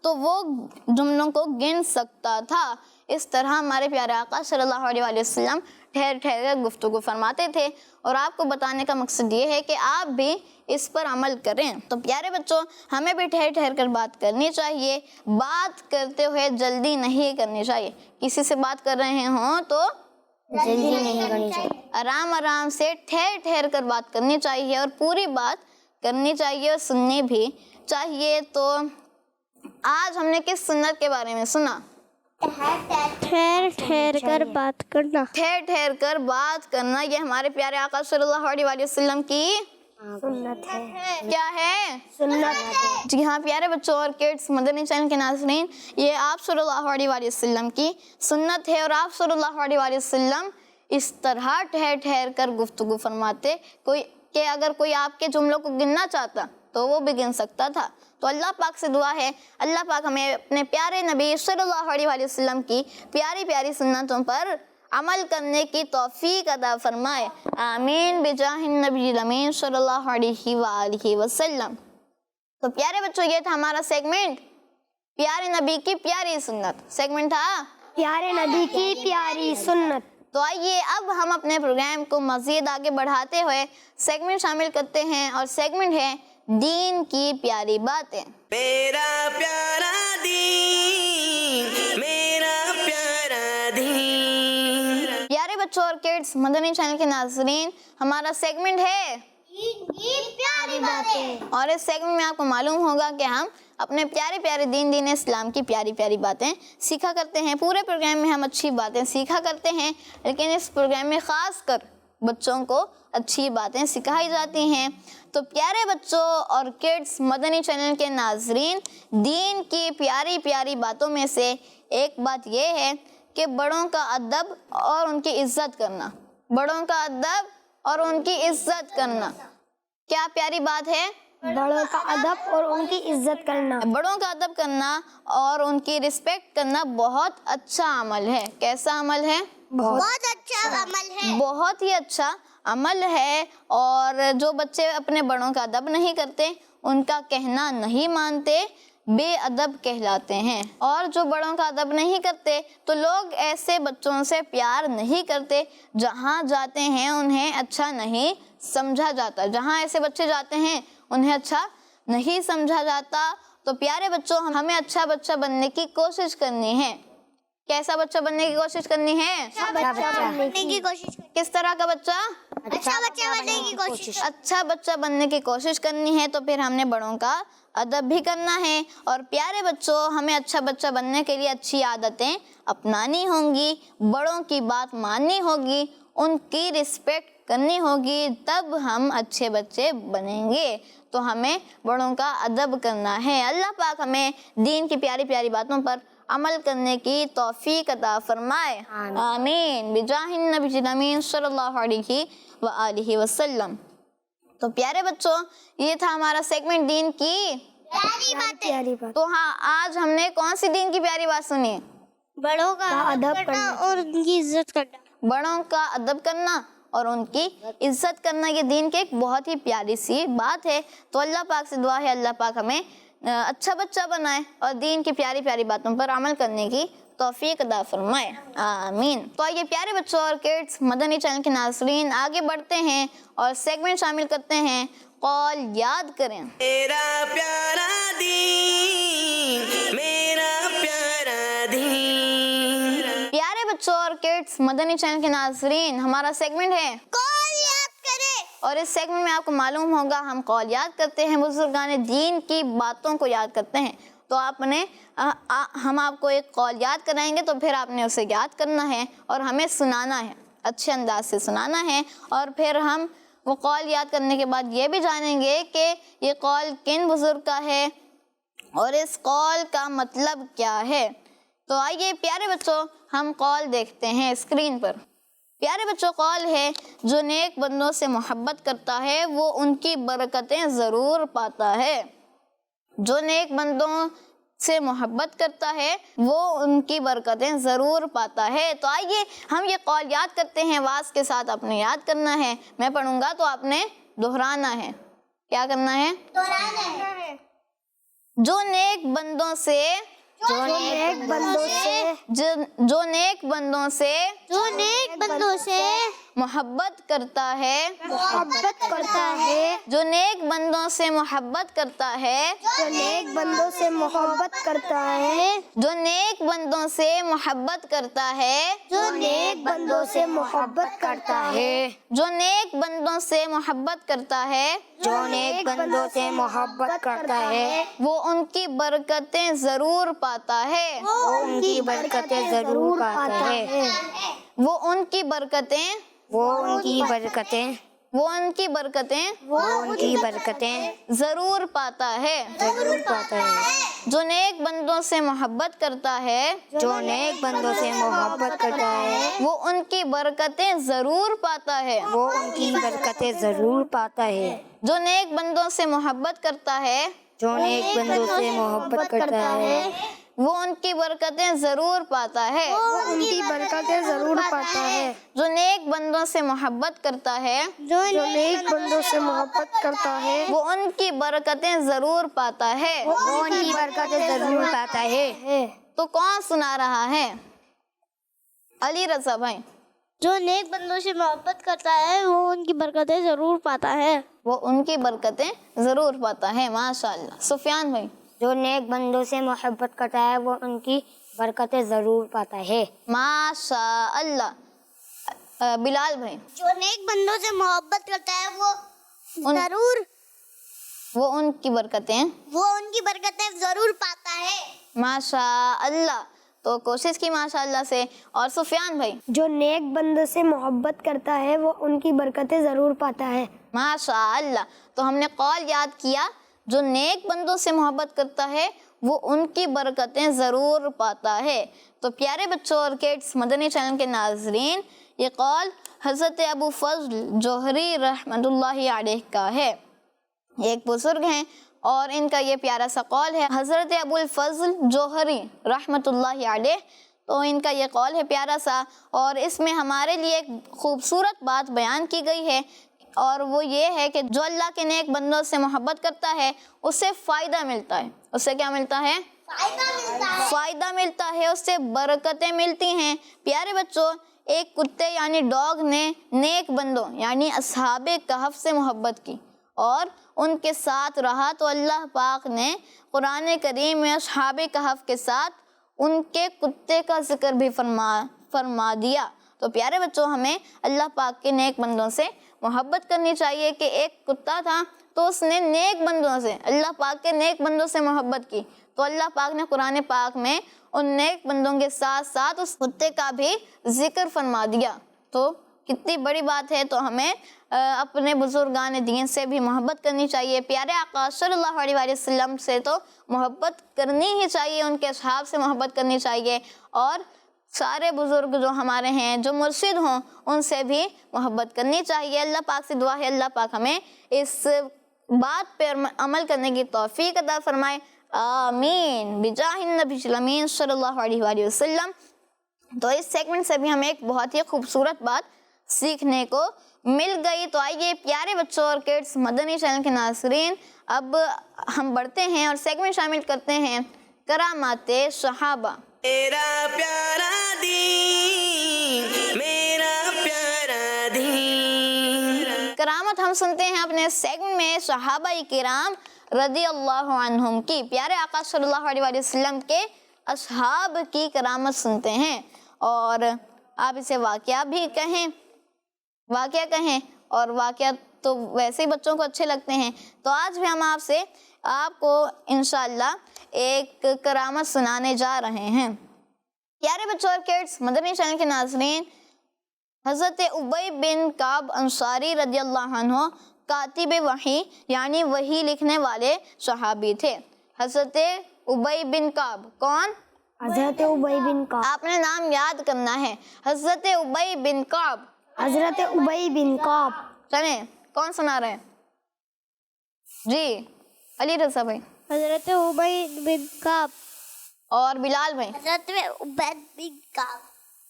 تو وہ جملوں کو گن سکتا تھا. اس طرح ہمارے پیارے آقا صلی اللہ علیہ وآلہ وسلم ٹھہر ٹھہر کر گفتگو فرماتے تھے. اور آپ کو بتانے کا مقصد یہ ہے کہ آپ بھی اس پر عمل کریں. تو پیارے بچوں، ہمیں بھی ٹھہر ٹھہر کر بات کرنی چاہیے. بات کرتے ہوئے جلدی نہیں کرنی چاہیے. کسی سے بات کر رہے ہوں تو جلدی نہیں کرنی چاہیے. آرام آرام سے ٹھہر ٹھہر کر بات کرنی چاہیے اور پوری بات کرنی چاہیے اور سننی بھی چاہیے. تو آج ہم نے کس سنت کے بارے میں سنا؟ ٹھہر ٹھہر کر بات کرنا. ٹھہر ٹھہر کر بات کرنا. یہ ہمارے پیارے آقا صلی اللہ علیہ وآلہ وسلم کی سنت ہے. کیا ہے؟ سنت ہے. جی ہاں پیارے بچوں اور کڈس مدنی چینل کے ناظرین، یہ آپ صلی اللہ علیہ وآلہ وسلم کی سنت ہے. اور آپ صلی اللہ علیہ وآلہ وسلم اس طرح ٹھہر ٹھہر کر گفتگو فرماتے کہ اگر کوئی آپ کے جملوں کو گننا چاہتا تو وہ بھی گن سکتا تھا. تو اللہ پاک سے دعا ہے اللہ پاک ہمیں اپنے پیارے نبی صلی اللہ علیہ وآلہ وسلم کی پیاری پیاری سنتوں پر عمل کرنے کی توفیق عطا فرمائے. آمین بجاہ النبی الامین صلی اللہ علیہ وآلہ وسلم. تو پیارے بچوں، یہ تھا ہمارا سیگمنٹ پیارے نبی کی پیاری سنت. سیگمنٹ تھا پیارے نبی کی پیاری سنت. تو آئیے اب ہم اپنے پروگرام کو مزید آگے بڑھاتے ہوئے سیگمنٹ شامل کرتے ہیں، اور سیگمنٹ ہے دین کی پیاری باتیں. میرا پیارا دین، میرا پیارا دین. پیارے بچوں اور کڈس مدنی چینل کے ناظرین، ہمارا سیگمنٹ ہے پیاری باتیں. اور اس سیگمنٹ میں آپ کو معلوم ہوگا کہ ہم اپنے پیارے پیارے دین اسلام کی پیاری پیاری باتیں سیکھا کرتے ہیں. پورے پروگرام میں ہم اچھی باتیں سیکھا کرتے ہیں، لیکن اس پروگرام میں خاص کر بچوں کو اچھی باتیں سکھائی جاتی ہیں. تو پیارے بچوں اور کڈس مدنی چینل کے ناظرین، دین کی پیاری پیاری باتوں میں سے ایک بات یہ ہے کہ بڑوں کا ادب اور ان کی عزت کرنا. بڑوں کا ادب اور ان کی عزت کرنا کیا پیاری بات ہے؟ بڑوں کا ادب اور ان کی عزت کرنا. بڑوں کا ادب کرنا اور ان کی رسپیکٹ کرنا بہت اچھا عمل ہے. کیسا عمل ہے؟ بہت اچھا عمل ہے. بہت ہی اچھا عمل ہے. اور جو بچے اپنے بڑوں کا ادب نہیں کرتے، ان کا کہنا نہیں مانتے، بے ادب کہلاتے ہیں. اور جو بڑوں کا ادب نہیں کرتے تو لوگ ایسے بچوں سے پیار نہیں کرتے. جہاں جاتے ہیں انہیں اچھا نہیں سمجھا جاتا. جہاں ایسے بچے جاتے ہیں انہیں اچھا نہیں سمجھا جاتا. تو پیارے بچوں، ہمیں اچھا بچہ بننے کی کوشش کرنی ہے. کیسا بچہ بننے کی کوشش کرنی ہے؟ کس طرح کا بچہ؟ اچھا بچہ بننے کی کوشش. اچھا بچہ بننے کی کوشش کرنی ہے. تو پھر ہم نے بڑوں کا ادب بھی کرنا ہے. اور پیارے بچوں، ہمیں اچھا بچہ بننے کے لیے اچھی عادتیں اپنانی ہوں گی، بڑوں کی بات ماننی ہوگی، ان کی رسپیکٹ کرنی ہوگی، تب ہم اچھے بچے بنیں گے. تو ہمیں بڑوں کا ادب کرنا ہے. اللہ پاک ہمیں دین کی پیاری پیاری باتوں پر عمل کرنے کی توفیق عطا فرمائے. آمین بجاہ النبی الامین صلی اللہ علیہ وآلہ وسلم. تو پیارے بچوں، یہ تھا ہمارا سیگمنٹ دین کی پیاری بات. تو ہاں، آج ہم نے کون سی دین کی پیاری بات سنی؟ بڑوں کا ادب کرنا اور ان کی عزت کرنا. بڑوں کا ادب کرنا اور ان کی عزت کرنا، یہ دین کی ایک بہت ہی پیاری سی بات ہے. تو اللہ پاک سے دعا ہے اللہ پاک ہمیں اچھا بچہ بنائے اور دین کی پیاری پیاری باتوں پر عمل کرنے کی توفیق عطا فرمائے. آمین. تو آئیے پیارے بچوں اور کڈس مدنی چینل کے ناظرین، آگے بڑھتے ہیں اور سیگمنٹ شامل کرتے ہیں قول یاد کریں. میرا پیارا دین، میرا پیارا دین. پیارے بچوں اور کڈس مدنی چینل کے ناظرین، ہمارا سیگمنٹ ہے قول یاد کرے. اور اس سیگمنٹ میں آپ کو معلوم ہوگا ہم قول یاد کرتے ہیں، بزرگان دین کی باتوں کو یاد کرتے ہیں. تو ہم آپ کو ایک قول یاد کرائیں گے، تو پھر آپ نے اسے یاد کرنا ہے اور ہمیں سنانا ہے، اچھے انداز سے سنانا ہے. اور پھر ہم وہ قول یاد کرنے کے بعد یہ بھی جانیں گے کہ یہ قول کن بزرگ کا ہے اور اس قول کا مطلب کیا ہے. تو آئیے پیارے بچوں ہم قول دیکھتے ہیں اسکرین پر. پیارے بچوں قول ہے جو نیک بندوں سے محبت کرتا ہے وہ ان کی برکتیں ضرور پاتا ہے. جو نیک بندوں سے محبت کرتا ہے وہ ان کی برکتیں ضرور پاتا ہے. تو آئیے ہم یہ قول یاد کرتے ہیں, آواز کے ساتھ آپ نے یاد کرنا ہے. میں پڑھوں گا تو آپ نے دہرانا ہے. کیا کرنا ہے؟ جو نیک بندوں سے جو نیک بندوں سے محبت کرتا ہے محبت کرتا ہے جو نیک بندوں سے محبت کرتا ہے جو نیک بندوں سے محبت کرتا ہے جو نیک بندوں سے محبت کرتا ہے جو نیک بندوں سے محبت کرتا ہے جو نیک بندوں سے محبت کرتا ہے جو نیک بندوں سے محبت کرتا ہے وہ ان کی برکتیں ضرور پاتا ہے وہ ان کی برکتیں ضرور پاتا ہے وہ ان کی برکتیں وہ ان کی برکتیں وہ ان کی برکتیں وہ ان کی برکتیں ضرور پاتا ہے ضرور پاتا ہے جو نیک بندوں سے محبت کرتا ہے جو نیک بندوں سے محبت کرتا ہے وہ ان کی برکتیں ضرور پاتا ہے وہ ان کی برکتیں ضرور پاتا ہے جو نیک بندوں سے محبت کرتا ہے جو نیک بندوں سے محبت کرتا ہے وہ ان کی برکتیں ضرور پاتا ہے وہ ان کی برکتیں ضرور پاتا ہے جو نیک بندوں سے محبت کرتا ہے جو نیک بندوں سے محبت کرتا ہے وہ ان کی برکتیں ضرور پاتا ہے. وہ ان کی برکتیں ضرور پاتا ہے. تو کون سنا رہا ہے؟ علی رضا بھائی. جو نیک بندوں سے محبت کرتا ہے وہ ان کی برکتیں ضرور پاتا ہے. وہ ان کی برکتیں ضرور پاتا ہے. ماشاء اللہ. سفیان بھائی. جو نیک بندوں سے محبت کرتا ہے وہ ان کی برکتیں ضرور پاتا ہے. ماشاء اللہ. بلال بھائی. جو نیک بندوں سے محبت کرتا ہے وہ ان کی برکتیں ضرور پاتا ہے. ماشاء اللہ. تو کوشش کی ماشاء اللہ سے. اور سفیان بھائی. جو نیک بندوں سے محبت کرتا ہے وہ ان کی برکتیں ضرور پاتا ہے. ماشاء اللہ. تو ہم نے قول یاد کیا جو نیک بندوں سے محبت کرتا ہے وہ ان کی برکتیں ضرور پاتا ہے. تو پیارے بچوں اور کڈس مدنی چینل کے ناظرین یہ قول حضرت ابو فضل جوہری رحمۃ اللہ علیہ کا ہے. ایک بزرگ ہیں اور ان کا یہ پیارا سا قول ہے. حضرت ابو الفضل جوہری رحمۃ اللہ علیہ. تو ان کا یہ قول ہے پیارا سا اور اس میں ہمارے لیے ایک خوبصورت بات بیان کی گئی ہے اور وہ یہ ہے کہ جو اللہ کے نیک بندوں سے محبت کرتا ہے اسے فائدہ ملتا ہے. اسے کیا ملتا ہے؟ فائدہ ملتا ہے. اس سے برکتیں ملتی ہیں. پیارے بچوں ایک کتے یعنی ڈاگ نے نیک بندوں یعنی اصحاب کہف سے محبت کی اور ان کے ساتھ رہا تو اللہ پاک نے قرآن کریم میں اصحاب کہف کے ساتھ ان کے کتے کا ذکر بھی فرما دیا. تو پیارے بچوں ہمیں اللہ پاک کے نیک بندوں سے محبت کرنی چاہیے کہ ایک کتا تھا تو اس نے نیک بندوں سے اللہ پاک کے نیک بندوں سے محبت کی تو اللہ پاک نے قرآن پاک میں ان نیک بندوں کے ساتھ ساتھ اس کتے کا بھی ذکر فرما دیا. تو کتنی بڑی بات ہے. تو ہمیں اپنے بزرگان دین سے بھی محبت کرنی چاہیے. پیارے آقا صلی اللہ علیہ وآلہ وسلم سے تو محبت کرنی ہی چاہیے. ان کے اصحاب سے محبت کرنی چاہیے اور سارے بزرگ جو ہمارے ہیں جو مرشد ہوں ان سے بھی محبت کرنی چاہیے. اللہ پاک سے دعا ہے اللہ پاک ہمیں اس بات پہ عمل کرنے کی توفیق عطا فرمائے. آمین بجاہ النبی الامین صلی اللہ علیہ وآلہ وسلم. تو اس سیگمنٹ سے بھی ہمیں ایک بہت ہی خوبصورت بات سیکھنے کو مل گئی. تو آئیے پیارے بچوں اور کڈس مدنی چینل کے ناظرین اب ہم بڑھتے ہیں اور سیگمنٹ شامل کرتے ہیں کرامات صحابہ. میرا پیارا دین میرا پیارا دین. کرامت ہم سنتے ہیں اپنے سیگمنٹ میں صحابہ کرام رضی اللہ عنہم کی. پیارے آقا صلی اللہ علیہ وآلہ وسلم کے اصحاب کی کرامت سنتے ہیں اور آپ اسے واقعہ بھی کہیں اور واقعہ تو ویسے ہی بچوں کو اچھے لگتے ہیں. تو آج بھی ہم آپ کو انشاءاللہ ایک کرامت سنانے جا رہے ہیں. پیارے بچوں اور کڈس مدنی چینل کے ناظرین حضرت ابی بن کعب انصاری رضی اللہ عنہ کاتب وحی یعنی وحی لکھنے والے صحابی تھے. حضرت ابی بن کعب کون؟ حضرت ابی بن کعب. آپ نے نام یاد کرنا ہے. حضرت ابی بن کعب. حضرت ابی بن کعب. چلیں کون سنا رہے ہیں؟ جی علی رضا بھائی حضرت ابی بن کعب. اور بلال بھائی. حضرت عبید بن کعب.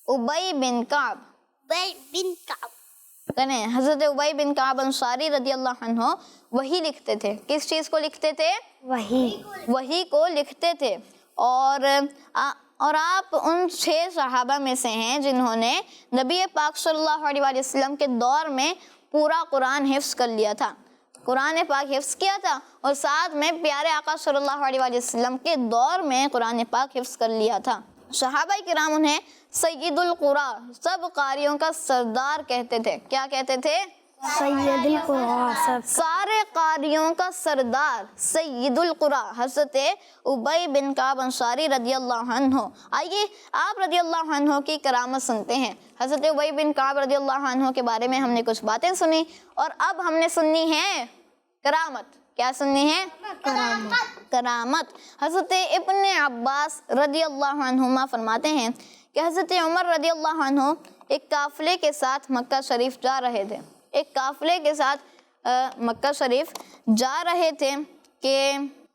ابی بن کعب. عبید بن کعب. چلیں حضرت ابی بن کعب انصاری رضی اللہ عنہ وہی لکھتے تھے. کس چیز کو لکھتے تھے؟ وہی کو لکھتے تھے. اور آپ ان 6 صحابہ میں سے ہیں جنہوں نے نبی پاک صلی اللہ علیہ وآلہ وسلم کے دور میں پورا قرآن حفظ کر لیا تھا. قرآن پاک حفظ کیا تھا اور ساتھ میں پیارے آقا صلی اللہ علیہ وآلہ وسلم کے دور میں قرآن پاک حفظ کر لیا تھا. صحابہ کرام انہیں سید القرا، سب قاریوں کا سردار کہتے تھے. کیا کہتے تھے؟ سید القرآن. سارے قاریوں کا سردار سید القرا حضرت ابی بن کعب انصاری رضی اللہ عنہ. آئیے آپ رضی اللہ عنہ کی کرامت سنتے ہیں. حضرت ابی بن کعب رضی اللہ عنہ کے بارے میں ہم نے کچھ باتیں سنی اور اب ہم نے سننی ہے کرامت. کیا سننی ہے؟ کرامت. حضرت ابن عباس رضی اللہ عنہما فرماتے ہیں کہ حضرت عمر رضی اللہ عنہ ایک قافلے کے ساتھ مکہ شریف جا رہے تھے. ایک قافلے کے ساتھ مکہ شریف جا رہے تھے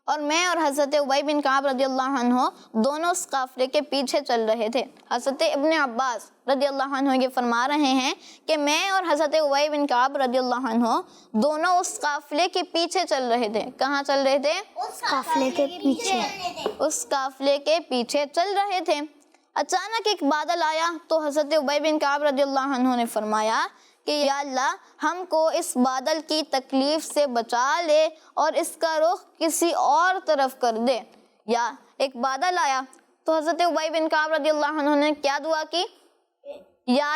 اور میں اور حضرت ابی بن کعب رضی اللہ عنہ دونوں اس قافلے کے پیچھے چل رہے تھے. حضرت ابن عباس رضی اللہ عنہ یہ فرما رہے ہیں کہ میں اور حضرت ابی بن کعب رضی اللہ عنہ دونوں اس قافلے کے پیچھے چل رہے تھے. کہاں چل رہے تھے؟ قافلے کے پیچھے. اس قافلے کے پیچھے چل رہے تھے. اچانک ایک بادل آیا تو حضرت ابی بن کعب رضی اللہ عنہ نے فرمایا کہ یا اللہ ہم کو اس بادل کی تکلیف سے بچا لے اور اس کا رخ کسی اور طرف کر دے. یا ایک بادل آیا تو حضرت ابی بن کعب رضی اللہ عنہ نے کیا دعا کی؟ یا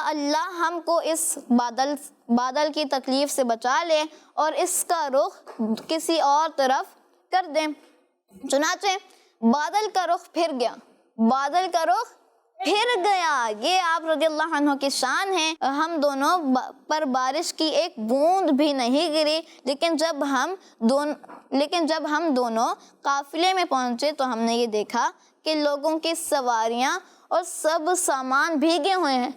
اللہ ہم کو اس بادل کی تکلیف سے بچا لے اور اس کا رخ کسی اور طرف کر دے. چنانچہ بادل کا رخ پھر گیا. بادل کا رخ پھر گیا. یہ آپ رضی اللہ عنہ کی شان ہے. ہم دونوں پر بارش کی ایک بوند بھی نہیں گری، لیکن جب ہم دونوں قافلے میں پہنچے تو ہم نے یہ دیکھا کہ لوگوں کی سواریاں اور سب سامان بھیگے ہوئے ہیں.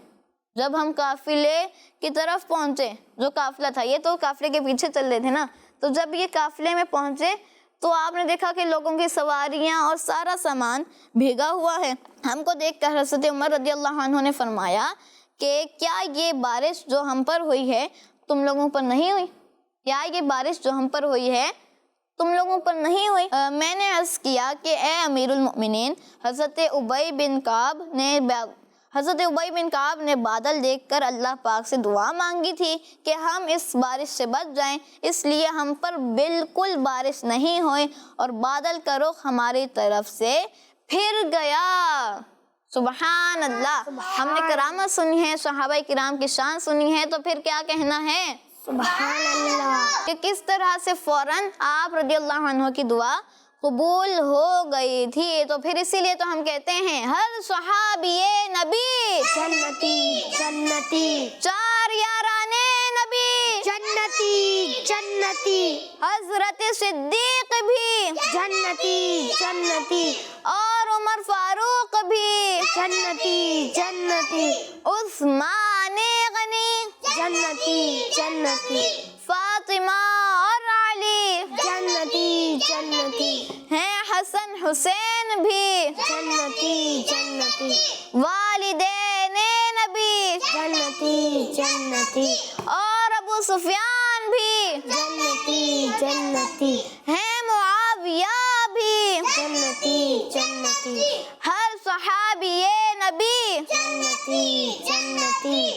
جب ہم قافلے کی طرف پہنچے، جو قافلہ تھا یہ تو قافلے کے پیچھے چل رہے تھے نا، تو جب یہ قافلے میں پہنچے تو آپ نے دیکھا کہ لوگوں کی سواریاں اور سارا سامان بھیگا ہوا ہے. ہم کو دیکھ کر حضرت عمر رضی اللہ عنہ نے فرمایا کہ کیا یہ بارش جو ہم پر ہوئی ہے تم لوگوں پر نہیں ہوئی؟ کیا یہ بارش جو ہم پر ہوئی ہے تم لوگوں پر نہیں ہوئی؟ میں نے عرض کیا کہ اے امیر المؤمنین، حضرت ابی بن کعب نے بادل دیکھ کر اللہ پاک سے دعا مانگی تھی کہ ہم اس بارش سے بچ جائیں، اس لیے ہم پر بالکل بارش نہیں ہوئی اور بادل کا رخ ہماری طرف سے پھر گیا. سبحان اللہ. ہم نے کرامت سنی ہے، صحابہ کرام کی شان سنی ہے، تو پھر کیا کہنا ہے؟ سبحان اللہ. کہ کس طرح سے فوراً آپ رضی اللہ عنہ کی دعا قبول ہو گئی تھی. تو پھر اسی لیے تو ہم کہتے ہیں ہر صحابی نبی جنتی جنتی. 4 یارانے نبی جنتی جنتی. حضرت صدیق بھی جنتی جنتی. اور عمر فاروق بھی جنتی جنتی. عثمان غنی جنتی جنتی. فاطمہ اور علی جنتی جنتی. ہیں، حسن حسین بھی جنتی جنتی. والدین نبی جنتی جنتی. اور ابو سفیان بھی جنتی جنتی. ہیں، معاویہ بھی. جنتی جنتی. ہر صحابی نبی جنتی جنتی.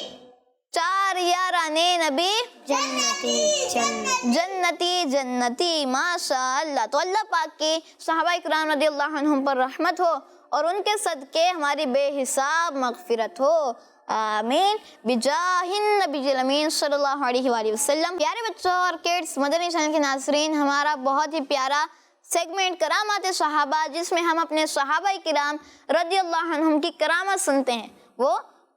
4 یارانے نبی جنتی جنتی. جنتی جنتی. ماشاء اللہ. تو اللہ پاک کی صحابہ کرام رضی اللہ عنہم پر رحمت ہو اور ان کے صدقے ہماری بے حساب مغفرت ہو. آمین بجاہ النبی الامین صلی اللہ علیہ وآلہ وسلم. پیارے بچوں اور کڈس مدنی چینل کے ناظرین، ہمارا بہت ہی پیارا سیگمنٹ کرامات صحابہ، جس میں ہم اپنے صحابہ کرام رضی اللہ عنہم کی کرامت سنتے ہیں، وہ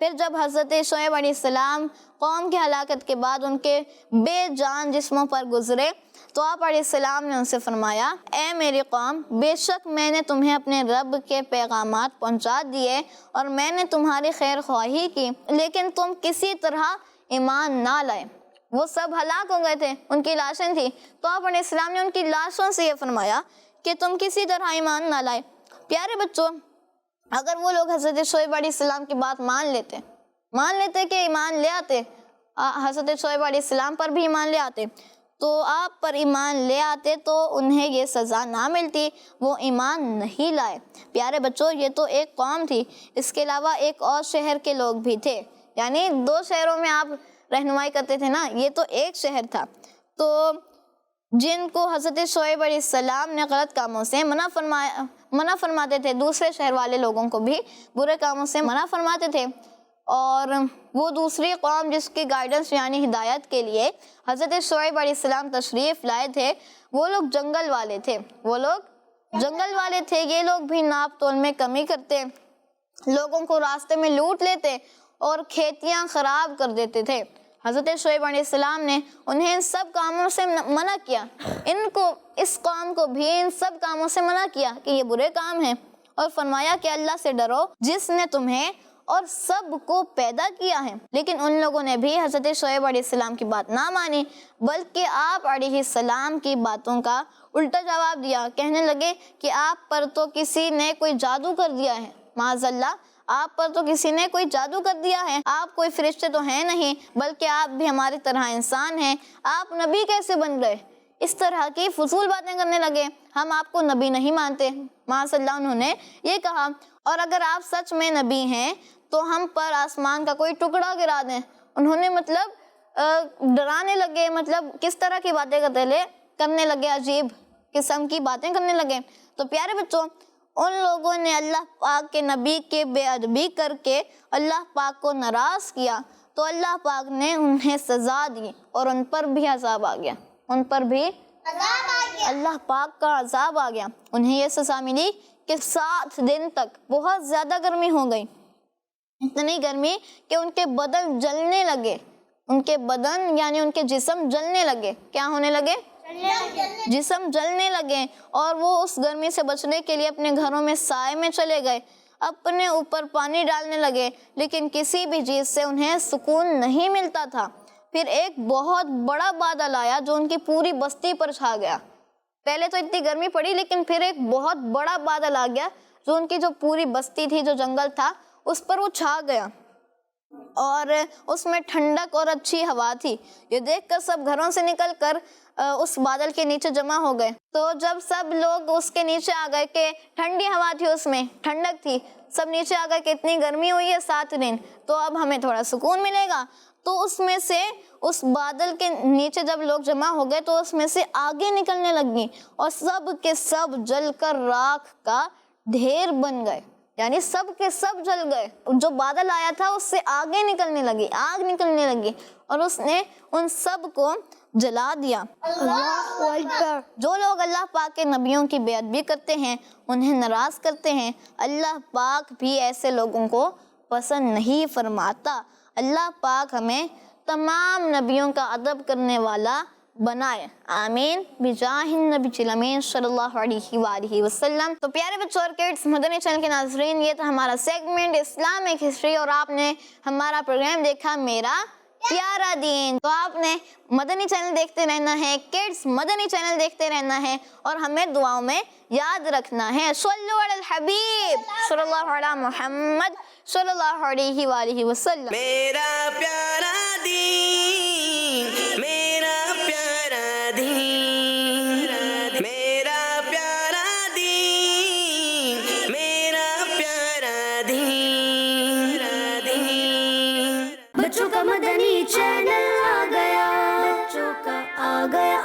پھر جب حضرت شعیب علیہ السلام قوم کی ہلاکت کے بعد ان کے بے جان جسموں پر گزرے تو آپ علیہ السلام نے ان سے فرمایا اے میری قوم، بے شک میں نے تمہیں اپنے رب کے پیغامات پہنچا دیے اور میں نے تمہاری خیر خواہی کی، لیکن تم کسی طرح ایمان نہ لائے۔ وہ سب ہلاک ہو گئے تھے، ان کی لاشیں تھیں، تو آپ علیہ السلام نے ان کی لاشوں سے یہ فرمایا کہ تم کسی طرح ایمان نہ لائے۔ پیارے بچوں، اگر وہ لوگ حضرت شعیب علیہ السلام کی بات مان لیتے کہ ایمان لے آتے، حضرت شعیب علیہ السلام پر بھی ایمان لے آتے، تو آپ پر ایمان لے آتے تو انہیں یہ سزا نہ ملتی، وہ ایمان نہیں لائے۔ پیارے بچوں، یہ تو ایک قوم تھی، اس کے علاوہ ایک اور شہر کے لوگ بھی تھے، یعنی 2 شہروں میں آپ رہنمائی کرتے تھے نا، یہ تو ایک شہر تھا۔ تو جن کو حضرت شعیب علیہ السلام نے غلط کاموں سے منع فرماتے تھے، دوسرے شہر والے لوگوں کو بھی برے کاموں سے منع فرماتے تھے، اور وہ دوسری قوم جس کی گائیڈنس یعنی ہدایت کے لیے حضرت شعیب علیہ السلام تشریف لائے تھے، وہ لوگ جنگل والے تھے۔ یہ لوگ بھی ناپ تول میں کمی کرتے، لوگوں کو راستے میں لوٹ لیتے اور کھیتیاں خراب کر دیتے تھے۔ حضرت شعیب علیہ السلام نے انہیں ان سب کاموں سے منع کیا، اس قوم کو بھی ان سب کاموں سے منع کیا کہ یہ برے کام ہیں، اور فرمایا کہ اللہ سے ڈرو جس نے تمہیں اور سب کو پیدا کیا ہے۔ لیکن ان لوگوں نے بھی حضرت شعیب علیہ السلام کی بات نہ مانی، بلکہ آپ علیہ السلام کی باتوں کا الٹا جواب دیا، کہنے لگے کہ آپ پر تو کسی نے کوئی جادو کر دیا ہے، معاذ اللہ، آپ پر تو کسی نے کوئی جادو کر دیا ہے، آپ کوئی فرشتے تو ہیں نہیں، بلکہ آپ بھی ہماری طرح انسان ہیں، آپ نبی کیسے بن گئے؟ اس طرح کی فضول باتیں کرنے لگے، ہم آپ کو نبی نہیں مانتے، معاذ اللہ انہوں نے یہ کہا، اور اگر آپ سچ میں نبی ہیں تو ہم پر آسمان کا کوئی ٹکڑا گرا دیں۔ انہوں نے ڈرانے لگے، کس طرح کی باتیں کرنے لگے، عجیب قسم کی باتیں کرنے لگے۔ تو پیارے بچوں، ان لوگوں نے اللہ پاک کے نبی کے بے ادبی کر کے اللہ پاک کو ناراض کیا، تو اللہ پاک نے انہیں سزا دی اور ان پر بھی عذاب آ گیا، اللہ پاک کا عذاب آ گیا۔ انہیں یہ سزا ملی کہ 7 دن تک بہت زیادہ گرمی ہو گئی، اتنی گرمی کہ ان کے بدن جلنے لگے، ان کے بدن یعنی ان کے جسم جلنے لگے۔ کیا ہونے لگے؟ جسم جلنے لگے، اور وہ اس گرمی سے بچنے کے لیے اپنے گھروں میں سائے میں چلے گئے، اپنے اوپر پانی ڈالنے لگے، لیکن کسی بھی چیز سے انہیں سکون نہیں ملتا تھا۔ پھر ایک بہت بڑا بادل آیا جو ان کی پوری بستی پر چھا گیا۔ پہلے تو اتنی گرمی پڑی، لیکن پھر ایک بہت بڑا بادل آ گیا جو ان کی جو پوری بستی تھی، جو جنگل تھا، اس پر وہ چھا گیا، اور اس میں ٹھنڈک اور اچھی ہوا تھی۔ یہ دیکھ کر سب گھروں سے نکل کر اس بادل کے نیچے جمع ہو گئے۔ تو جب سب لوگ اس کے نیچے آ گئے کہ ٹھنڈی ہوا تھی، اس میں ٹھنڈک تھی، سب نیچے آ گئے کہ اتنی گرمی ہوئی ہے 7 دن، تو اب ہمیں تھوڑا سکون ملے گا۔ تو اس میں سے اس بادل کے نیچے جب لوگ جمع ہو گئے تو اس میں سے آگے نکلنے لگی، اور سب کے سب جل کر راکھ کا ڈھیر بن گئے، یعنی سب کے سب جل گئے۔ جو بادل آیا تھا اس سے آگے نکلنے لگی، آگ نکلنے لگی، اور اس نے ان سب کو جلا دیا۔ جو لوگ اللہ پاک کے نبیوں کی بے ادبی کرتے ہیں، انہیں ناراض کرتے ہیں، اللہ پاک بھی ایسے لوگوں کو پسند نہیں فرماتا۔ اللہ پاک ہمیں تمام نبیوں کا ادب کرنے والا بنائے، آمین، بجاہ النبی الامین صلی اللہ علیہ وآلہ وسلم۔ تو پیارے بچوں اور کڈس، مدنی چینل کے ناظرین، یہ تھا ہمارا سیگمنٹ اسلامک ہسٹری، اور آپ نے ہمارا پروگرام دیکھا میرا پیارا دین۔ تو آپ نے مدنی چینل دیکھتے رہنا ہے، کڈس مدنی چینل دیکھتے رہنا ہے، اور ہمیں دعاؤں میں یاد رکھنا ہے۔ صلو علی الحبیب صلی اللہ علیہ محمد صلی اللہ علیہ وآلہ وسلم۔ میرا پیارا دین، میرا پیارا دین، میرا پیارا دین، میرا پیارا دین۔ بچوں کا مدنی چینل آ گیا، بچوں کا آ گیا